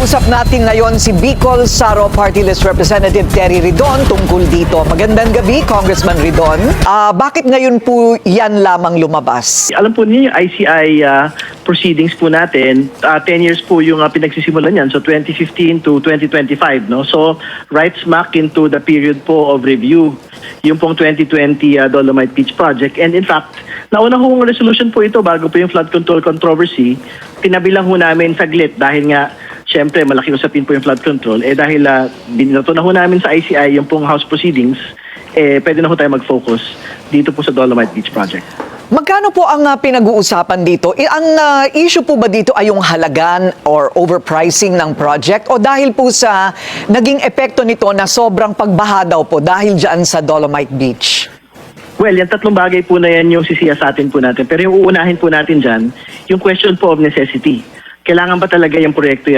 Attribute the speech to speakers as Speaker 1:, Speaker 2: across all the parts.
Speaker 1: Makausap natin ngayon si Bicol Saro Party List Representative Terry Ridon tungkol dito. Magandang gabi, Congressman Ridon. Bakit ngayon po yan lamang lumabas?
Speaker 2: Alam po niyo yung ICI proceedings po natin, 10 years po yung pinagsisimulan yan. So 2015 to 2025, no? So right smack into the period po of review, yung pong 2020 Dolomite Beach Project. And in fact, nauna hong resolution po ito bago po yung flood control controversy. Tinabilang ho namin saglit dahil nga siyempre malaki usapin po yung flood control. Dahil binato na ho namin sa ICI yung pong House proceedings, pwede na ho tayo mag-focus dito po sa Dolomite Beach Project.
Speaker 1: Magkano po ang pinag-uusapan dito? Ang issue po ba dito ay yung halagan or overpricing ng project o dahil po sa naging epekto nito na sobrang pagbaha daw po dahil dyan sa Dolomite Beach?
Speaker 2: Well, yung tatlong bagay po na yan yung sisiyasatin po natin. Pero yung uunahin po natin dyan, yung question po of necessity. Kailangan ba talaga yung proyekto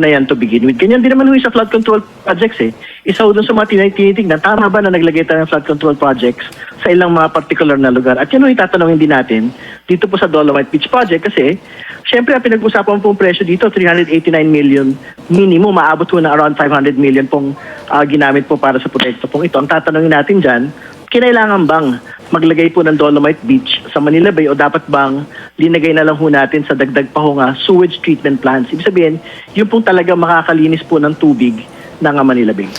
Speaker 2: na yan to begin with? Ganyan din naman sa flood control projects eh. Isa ho dun sa mga tinitingnan, tama ba na naglagay tayo ng flood control projects sa ilang mga particular na lugar? At yun ho itatanungin din natin dito po sa Dolomite Beach Project kasi syempre ang pinag-usapan pong presyo dito, 389 million minimum, maabot ho na around 500 million pong ginamit po para sa proyekto pong ito. Ang tatanungin natin dyan, kinailangan bang maglagay po ng Dolomite Beach sa Manila Bay o dapat bang linagay na lang ho natin sa dagdag pa ho nga sewage treatment plants? Ibig sabihin, yun pong talaga makakalinis po ng tubig ng Manila Bay.